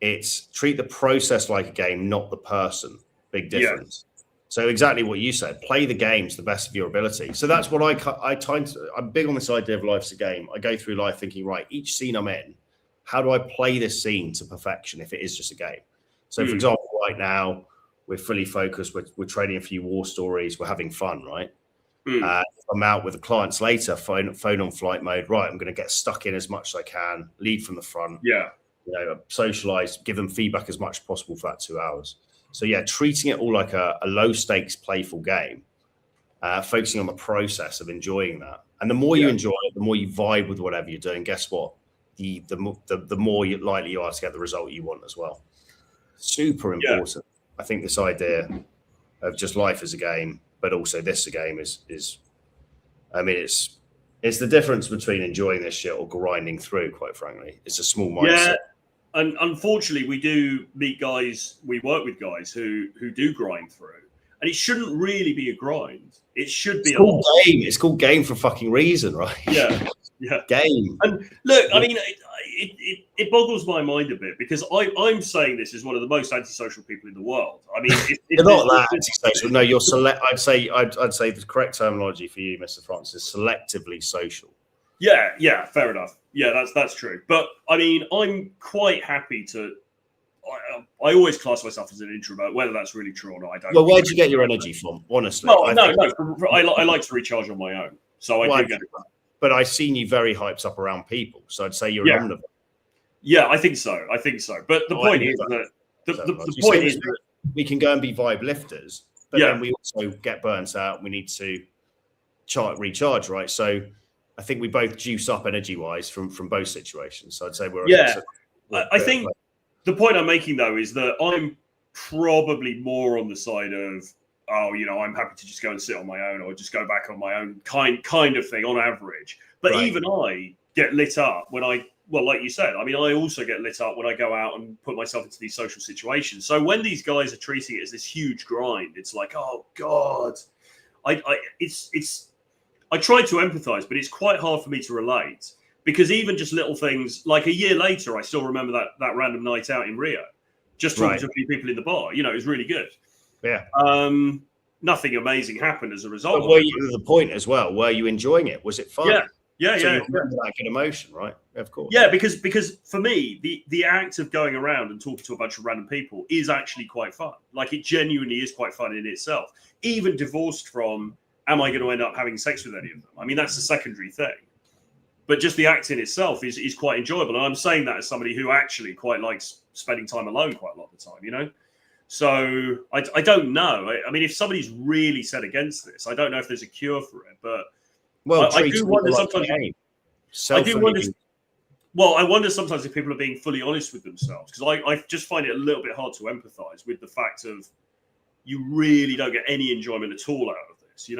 It's treat the process like a game, not the person. Big difference. Yeah. So exactly what you said, play the game to the best of your ability. So that's what I'm big on this idea of life's a game. I go through life thinking, right, each scene I'm in, how do I play this scene to perfection if it is just a game? So for example, right now, we're fully focused. We're trading a few war stories. We're having fun, right? If I'm out with the clients later, phone on flight mode. Right, I'm going to get stuck in as much as I can, lead from the front. Yeah, socialize, give them feedback as much as possible for that 2 hours. So yeah, treating it all like a low stakes, playful game, focusing on the process of enjoying that. And the more you enjoy it, the more you vibe with whatever you're doing. Guess what? The more likely you are to get the result you want as well. Super important. Yeah. I think this idea of just life as a game, but also this a game is I mean, it's the difference between enjoying this shit or grinding through, quite frankly. It's a small mindset. Yeah. And unfortunately, we do meet guys, we work with guys who do grind through. And it shouldn't really be a grind. It should be a game. It's called game for a fucking reason, right? Yeah. Game. And look, I mean, it boggles my mind a bit, because I'm saying this is one of the most antisocial people in the world. I mean, you're not that antisocial. No, you're I'd say the correct terminology for you, Mr. Francis, is selectively social. Yeah, fair enough. Yeah, that's true. But I mean, I'm quite happy to I always class myself as an introvert. Whether that's really true or not, I don't. Well, where do you get your energy from? Honestly, well, I like to recharge on my own, so I do get it. But I've seen you very hyped up around people, so I'd say you're an omnivore. Yeah, I think so. But the point is that the point is that we can go and be vibe lifters, but then we also get burnt out. We need to recharge, right? So I think we both juice up energy wise from both situations. So I'd say we're I think the point I'm making though is that I'm probably more on the side of I'm happy to just go and sit on my own or just go back on my own kind of thing on average. But even I get lit up when like you said, I mean, I also get lit up when I go out and put myself into these social situations. So when these guys are treating it as this huge grind, it's like, oh God, I try to empathize, but it's quite hard for me to relate because even just little things like a year later, I still remember that random night out in Rio, just talking to a few people in the bar. It was really good. Yeah. Nothing amazing happened as a result. But were you, the point as well? Were you enjoying it? Was it fun? Yeah. You remember that good emotion, right? Of course. Yeah, because for me, the act of going around and talking to a bunch of random people is actually quite fun. Like it genuinely is quite fun in itself. Even divorced from, am I going to end up having sex with any of them? I mean, that's a secondary thing. But just the act in itself is quite enjoyable. And I'm saying that as somebody who actually quite likes spending time alone quite a lot of the time, So I don't know. I mean, if somebody's really set against this, I don't know if there's a cure for it. But I do wonder sometimes. I do wonder. Well, I wonder sometimes if people are being fully honest with themselves because I just find it a little bit hard to empathise with the fact of you really don't get any enjoyment at all out of this.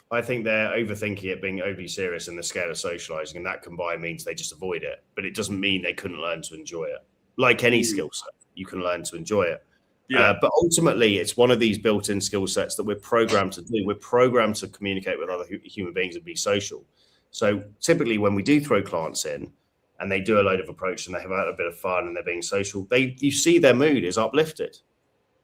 I think they're overthinking it, being overly serious, and they're scared of socialising, and that combined means they just avoid it. But it doesn't mean they couldn't learn to enjoy it. Like any skill set, you can learn to enjoy it. Yeah. But ultimately, it's one of these built-in skill sets that we're programmed to do. We're programmed to communicate with other human beings and be social. So typically when we do throw clients in and they do a load of approach and they have a bit of fun and they're being social, you see their mood is uplifted.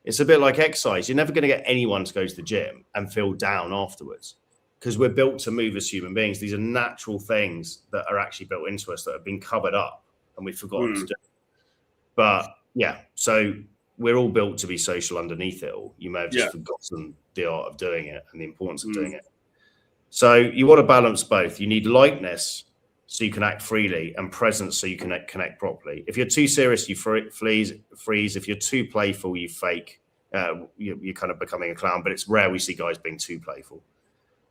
It's a bit like exercise. You're never going to get anyone to go to the gym and feel down afterwards because we're built to move as human beings. These are natural things that are actually built into us that have been covered up and we've forgotten to do. But yeah, so we're all built to be social underneath it all. You may have just forgotten the art of doing it and the importance of doing it. So you want to balance both. You need lightness so you can act freely and presence so you can connect properly. If you're too serious, you freeze. If you're too playful, you fake. You're kind of becoming a clown, but it's rare we see guys being too playful.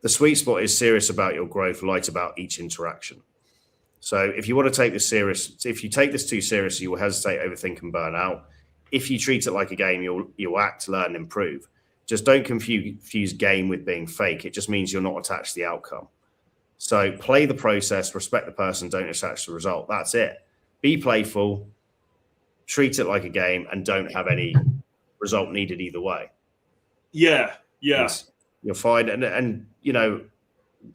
The sweet spot is serious about your growth, light about each interaction. So if you want to take this serious, if you take this too seriously, you will hesitate, overthink, and burn out. If you treat it like a game, you'll act, learn, improve. Just don't confuse game with being fake. It just means you're not attached to the outcome. So play the process, respect the person, don't attach to the result. That's it. Be playful, treat it like a game, and don't have any result needed either way. Yeah. You'll find, and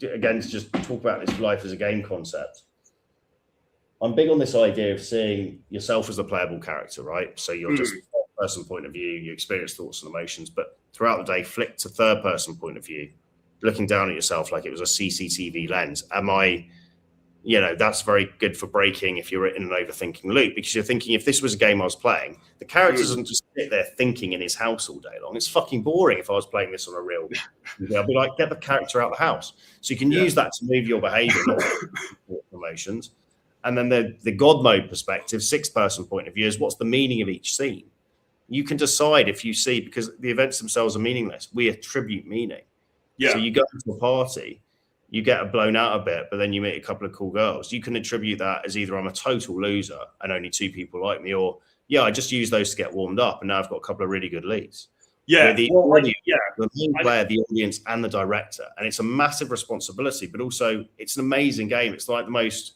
again, to just talk about this life as a game concept. I'm big on this idea of seeing yourself as a playable character, right? So you're just first-person point of view, you experience thoughts and emotions, but throughout the day, flick to third-person point of view, looking down at yourself like it was a CCTV lens. That's very good for breaking if you're in an overthinking loop, because you're thinking, if this was a game I was playing, the character doesn't just sit there thinking in his house all day long. It's fucking boring if I was playing this on a real I'd be like, get the character out of the house. So you can use that to move your behavior, not emotions. And then the God mode perspective, sixth-person point of view, is what's the meaning of each scene? You can decide if you see, because the events themselves are meaningless. We attribute meaning. Yeah. So you go to a party, you get blown out a bit, but then you meet a couple of cool girls. You can attribute that as either I'm a total loser and only two people like me, or I just use those to get warmed up and now I've got a couple of really good leads. Yeah. The main player, the audience, and the director. And it's a massive responsibility, but also it's an amazing game. It's like the most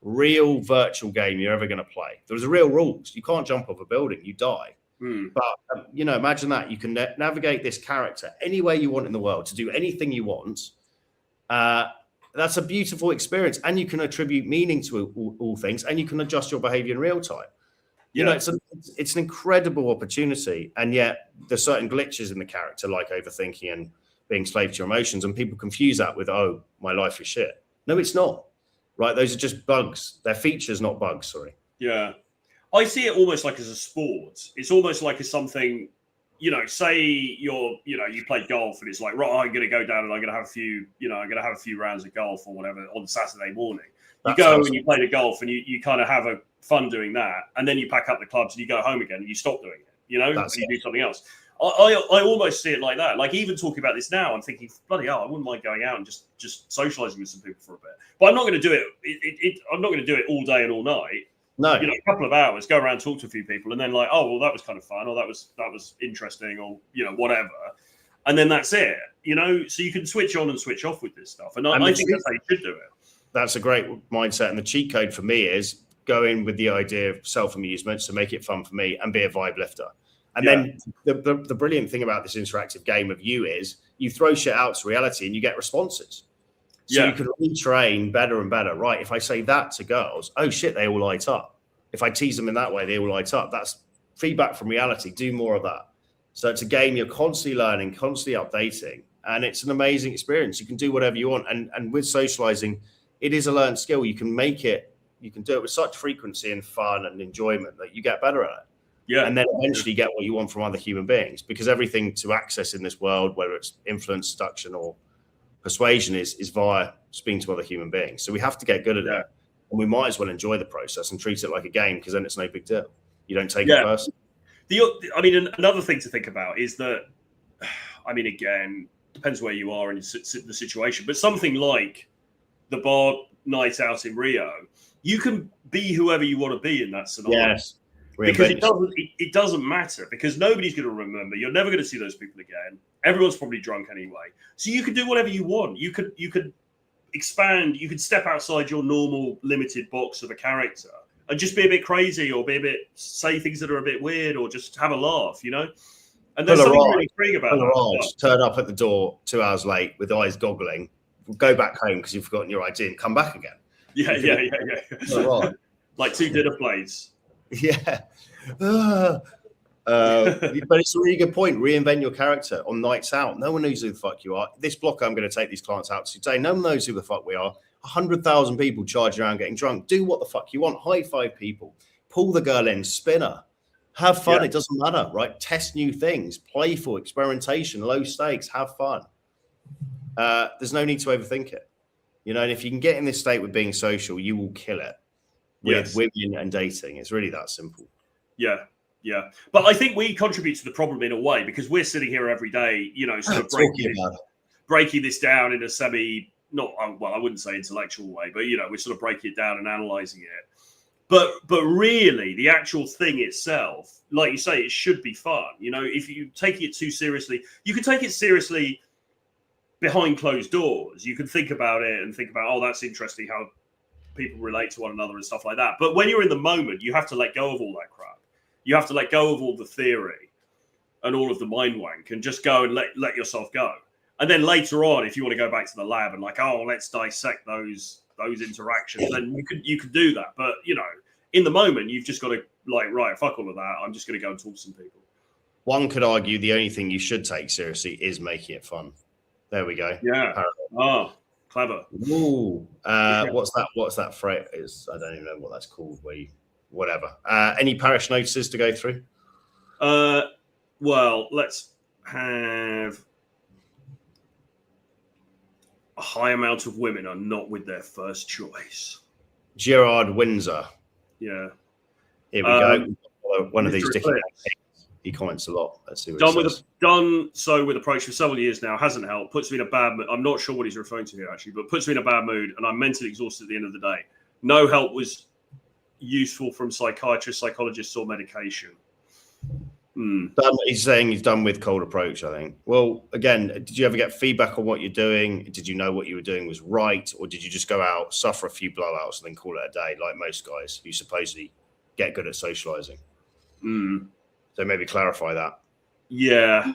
real virtual game you're ever going to play. There's real rules. You can't jump off a building, you die. But imagine that you can navigate this character any way you want in the world to do anything you want. That's a beautiful experience, and you can attribute meaning to all things, and you can adjust your behavior in real time. It's an incredible opportunity, and yet there's certain glitches in the character, like overthinking and being slave to your emotions, and people confuse that with, oh, my life is shit. No, it's not. Right? Those are just bugs. They're features, not bugs. Sorry. Yeah. I see it almost like as a sport. It's almost like as something, say you play golf and it's like, right, I'm going to go down and I'm going to have a few, I'm going to have a few rounds of golf or whatever on Saturday morning. You go and you play the golf and you kind of have a fun doing that. And then you pack up the clubs and you go home again and you stop doing it, and you do something else. I almost see it like that. Like even talking about this now, I'm thinking, bloody hell, I wouldn't mind going out and just socializing with some people for a bit. But I'm not going to do it. I'm not going to do it all day and all night. No, a couple of hours, go around, talk to a few people, and then like, oh well, that was kind of fun, or that was interesting, or whatever, and then that's it. So you can switch on and switch off with this stuff, and I think that's how you should do it. That's a great mindset, and the cheat code for me is go in with the idea of self-amusement, so make it fun for me, and be a vibe lifter. And then the brilliant thing about this interactive game of you is you throw shit out to reality and you get responses. So you can retrain better and better. Right, if I say that to girls, oh shit, they all light up. If I tease them in that way, they all light up. That's feedback from reality. Do more of that. So it's a game you're constantly learning, constantly updating, and it's an amazing experience. You can do whatever you want. And with socializing, it is a learned skill. You can make it, you can do it with such frequency and fun and enjoyment that you get better at it. Yeah. And then eventually get what you want from other human beings, because everything to access in this world, whether it's influence, seduction, or persuasion, is via speaking to other human beings. So we have to get good at it, and we might as well enjoy the process and treat it like a game, because then it's no big deal. You don't take it personally. Another thing to think about is that, again, depends where you are in the situation, but something like the bar night out in Rio, you can be whoever you want to be in that scenario. Yes. Because it doesn't matter, because nobody's going to remember. You're never going to see those people again. Everyone's probably drunk anyway. So you can do whatever you want. You could expand. You could step outside your normal limited box of a character and just be a bit crazy, or say things that are a bit weird, or just have a laugh, And there's something really freeing about that. Turn up at the door 2 hours late with eyes goggling. Go back home because you've forgotten your ID and come back again. Yeah. Like 2 dinner plates. Yeah. But it's a really good point. Reinvent your character on nights out. No one knows who the fuck you are. This block I'm going to take these clients out to today, no one knows who the fuck we are. 100,000 people charging around getting drunk. Do what the fuck you want. High five people. Pull the girl in. Spinner. Have fun. It doesn't matter, right? Test new things. Playful experimentation. Low stakes. Have fun. There's no need to overthink it. And if you can get in this state with being social, you will kill it with women and dating. It's really that simple. Yeah. But I think we contribute to the problem in a way, because we're sitting here every day, sort of breaking this down in a I wouldn't say intellectual way, but, we're sort of breaking it down and analyzing it. But really, the actual thing itself, like you say, it should be fun. If you take it too seriously, you can take it seriously behind closed doors. You can think about it and think about, oh, that's interesting how people relate to one another and stuff like that. But when you're in the moment, you have to let go of all that crap. You have to let go of all the theory and all of the mind wank and just go and let yourself go. And then later on, if you want to go back to the lab and let's dissect those interactions, then you could do that. But, in the moment, you've just got to right, fuck all of that. I'm just going to go and talk to some people. One could argue the only thing you should take seriously is making it fun. There we go. Yeah. Oh, clever. Ooh. What's that phrase? I don't even know what that's called. Whatever. Any parish notices to go through? Well, let's have a high amount of women are not with their first choice. Gerard Windsor. Yeah. Here we go. One of these different. He comments a lot. Let's see what done so with approach for several years now. Hasn't helped. Puts me in a bad mood. I'm not sure what he's referring to here, actually, but puts me in a bad mood, and I'm mentally exhausted at the end of the day. No help was useful from psychiatrists, psychologists, or medication. He's saying he's done with cold approach, I think. Well, again, did you ever get feedback on what you're doing? Did you know what you were doing was right? Or did you just go out, suffer a few blowouts, and then call it a day, like most guys who supposedly get good at socializing? So maybe clarify that. Yeah.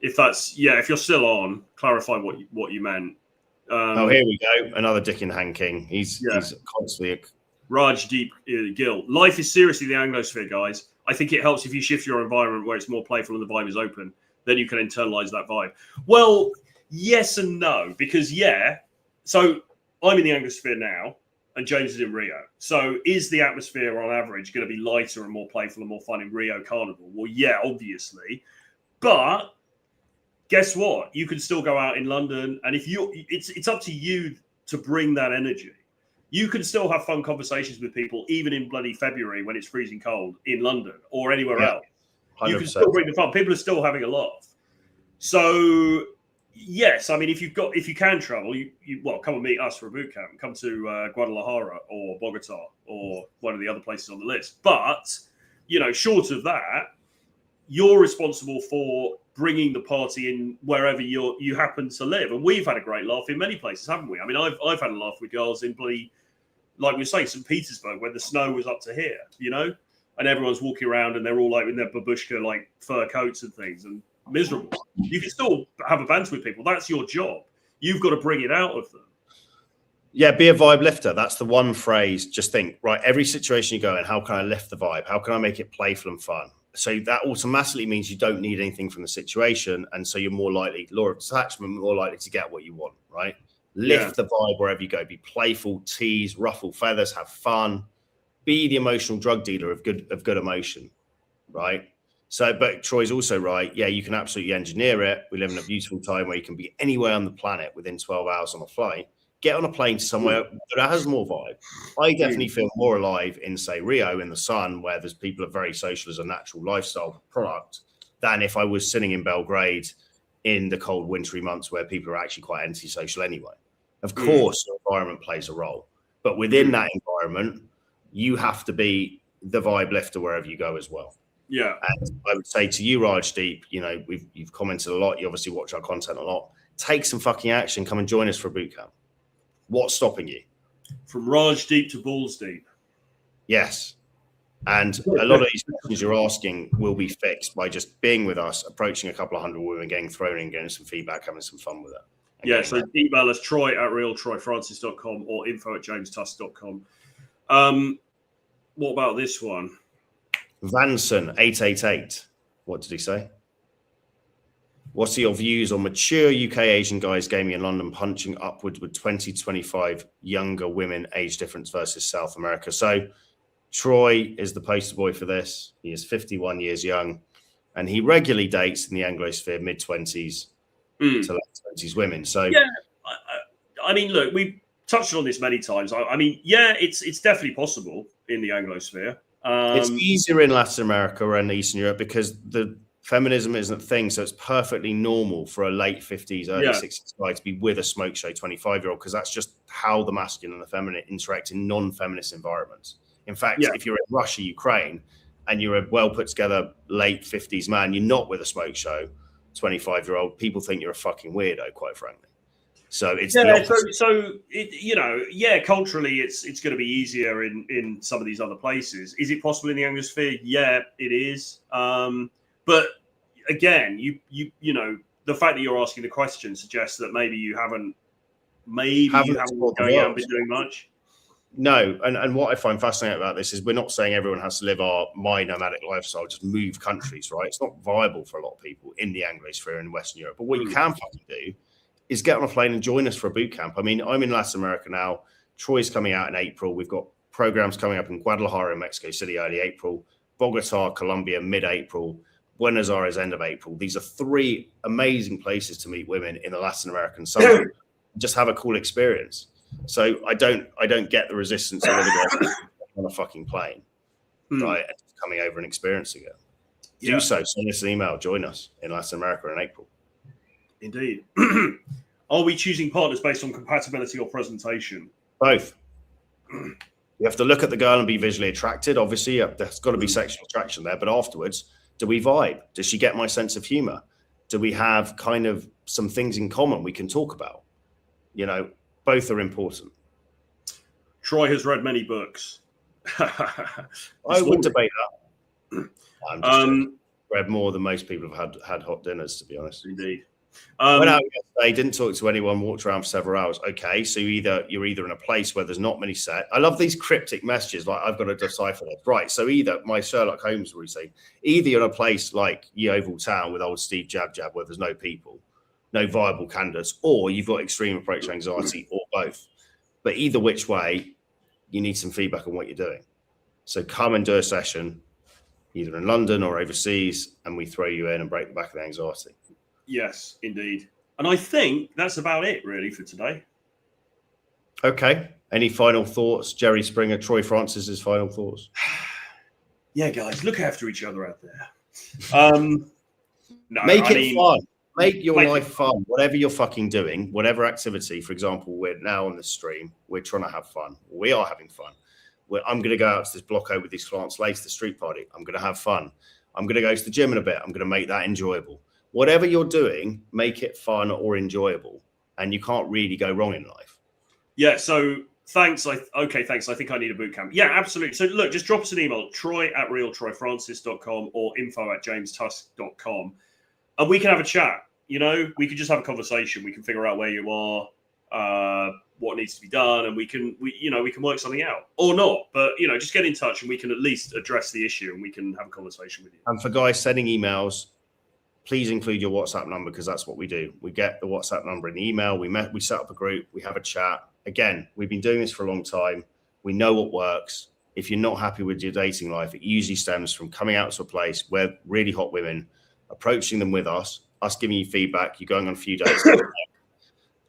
If you're still on, clarify what you meant. Here we go. Another Dick in Hand King. He's constantly... Raj Deep Gill. Life is seriously the Anglosphere, guys. I think it helps if you shift your environment where it's more playful and the vibe is open. Then you can internalize that vibe. Well, yes and no, because so I'm in the Anglosphere now, and James is in Rio. So is the atmosphere on average going to be lighter and more playful and more fun in Rio Carnival? Well, yeah, obviously. But guess what? You can still go out in London, and if it's up to you to bring that energy. You can still have fun conversations with people, even in bloody February when it's freezing cold in London or anywhere else. 100%. You can still bring the fun. People are still having a laugh. So yes, I mean, if you can travel, you come and meet us for a boot camp. Come to Guadalajara or Bogota or one of the other places on the list. But short of that, you're responsible for bringing the party in wherever you happen to live. And we've had a great laugh in many places, haven't we? I mean, I've had a laugh with girls in bloody, like we were saying, St. Petersburg, where the snow was up to here, and everyone's walking around and they're all like in their babushka, like fur coats and things, and miserable. You can still have a banter with people. That's your job. You've got to bring it out of them. Yeah, be a vibe lifter. That's the one phrase. Just think, right, every situation you go in, how can I lift the vibe? How can I make it playful and fun? So that automatically means you don't need anything from the situation. And so you're more likely, law of attachment, more likely to get what you want, right? Lift the vibe wherever you go. Be playful, tease, ruffle feathers, have fun. Be the emotional drug dealer of good emotion, right? So, but Troy's also right. Yeah, you can absolutely engineer it. We live in a beautiful time where you can be anywhere on the planet within 12 hours on a flight. Get on a plane to somewhere that has more vibe. I definitely feel more alive in, say, Rio in the sun, where there's people are very social as a natural lifestyle product, than if I was sitting in Belgrade in the cold wintry months where people are actually quite antisocial anyway. Of course, the environment plays a role, but within that environment, you have to be the vibe lifter wherever you go as well. Yeah. And I would say to you, Rajdeep, you've commented a lot. You obviously watch our content a lot. Take some fucking action. Come and join us for a boot camp. What's stopping you? From Raj deep to balls deep. Yes. And a lot of these questions you're asking will be fixed by just being with us, approaching a couple of hundred women, getting thrown in, getting some feedback, having some fun with it. Yeah, so email us troy@realtroyfrancis.com or info@jamestusk.com. What about this one? Vanson 888. What did he say? What's your views on mature UK Asian guys gaming in London punching upwards with 20 to 25 younger women age difference versus South America? So Troy is the poster boy for this. He is 51 years young and he regularly dates in the Anglosphere mid-20s to late 20s women. So yeah, I mean, look, we've touched on this many times. I mean, yeah, it's definitely possible in the Anglosphere. It's easier in Latin America and Eastern Europe because the feminism isn't a thing, so it's perfectly normal for a late 50s, early 60s guy to be with a smoke show 25-year-old because that's just how the masculine and the feminine interact in non-feminist environments. In fact, if you're in Russia, Ukraine, and you're a well-put-together late 50s man, you're not with a smoke show 25-year-old, people think you're a fucking weirdo, quite frankly. So it's culturally, it's going to be easier in some of these other places. Is it possible in the Anglosphere? Yeah, it is. But again, you the fact that you're asking the question suggests that maybe you haven't been doing much. No, and what I find fascinating about this is we're not saying everyone has to live my nomadic lifestyle, just move countries, right? It's not viable for a lot of people in the Anglosphere and Western Europe. But what you can fucking do is get on a plane and join us for a boot camp. I mean, I'm in Latin America now. Troy's coming out in April. We've got programs coming up in Guadalajara in Mexico City early April, Bogota, Colombia mid-April, Buenos Aires end of April. These are 3 amazing places to meet women in the Latin American summer. Just have a cool experience. So I don't get the resistance of on a fucking plane, right? And just coming over and experiencing it. Do so. Send us an email. Join us in Latin America in April. Indeed. Are we choosing partners based on compatibility or presentation? Both. You have to look at the girl and be visually attracted. Obviously, there's got to be sexual attraction there. But afterwards, do we vibe? Does she get my sense of humor? Do we have kind of some things in common we can talk about? Both are important. Troy has read many books. I would debate that. I'm just read more than most people have had hot dinners, to be honest. Indeed. Went out yesterday, didn't talk to anyone, walked around for several hours. Okay, so you're either in a place where there's not many set. I love these cryptic messages, like I've got to decipher this. Right, so either my Sherlock Holmes would say, either you're in a place like Yeovil Town with old Steve Jab where there's no people, no viable candidates, or you've got extreme approach anxiety, or both. But either which way, you need some feedback on what you're doing. So come and do a session, either in London or overseas, and we throw you in and break the back of the anxiety. Yes, indeed. And I think that's about it, really, for today. Okay. Any final thoughts? Jerry Springer, Troy Francis's final thoughts? Yeah, guys, look after each other out there. No, Make it fun. Make your life fun. Whatever you're fucking doing, whatever activity. For example, we're now on the stream. We're trying to have fun. We are having fun. I'm going to go out to this blocko with these clients later, the street party. I'm going to have fun. I'm going to go to the gym in a bit. I'm going to make that enjoyable. Whatever you're doing, make it fun or enjoyable. And you can't really go wrong in life. Yeah, so thanks. Thanks. I think I need a boot camp. Yeah, absolutely. So look, just drop us an email, troy@realtroyfrancis.com or info@jamestusk.com. And we can have a chat. You know, we can just have a conversation. We can figure out where you are, what needs to be done, and we can work something out or not. But just get in touch, and we can at least address the issue, and we can have a conversation with you. And for guys sending emails, please include your WhatsApp number, because that's what we do. We get the WhatsApp number in the email. We set up a group. We have a chat. Again, we've been doing this for a long time. We know what works. If you're not happy with your dating life, it usually stems from coming out to a place where really hot women, approaching them with us giving you feedback, you're going on a few dates,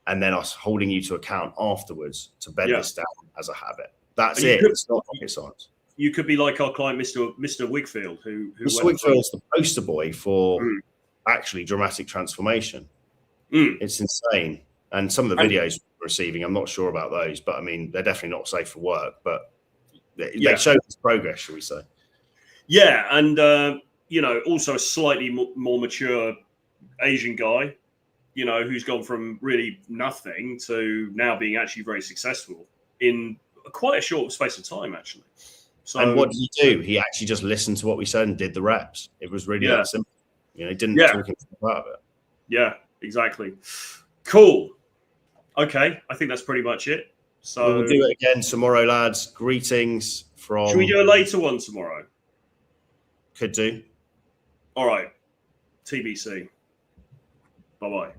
and then us holding you to account afterwards to bed this down as a habit. That's it. It's not rocket science. You could be like our client, Mr. Wigfield, who Mr. Wigfield's the poster boy for actually dramatic transformation. It's insane. And some of the videos we're receiving, I'm not sure about those, but I mean, they're definitely not safe for work, but they show this progress, shall we say. Yeah. And, also a slightly more mature Asian guy, who's gone from really nothing to now being actually very successful in quite a short space of time, actually. So, and what did he do? He actually just listened to what we said and did the reps. It was really that simple. He didn't talk himself out of it. Yeah, exactly. Cool. Okay, I think that's pretty much it. So we'll do it again tomorrow, lads. Greetings from... Should we do a later one tomorrow? Could do. All right. TBC. Bye-bye.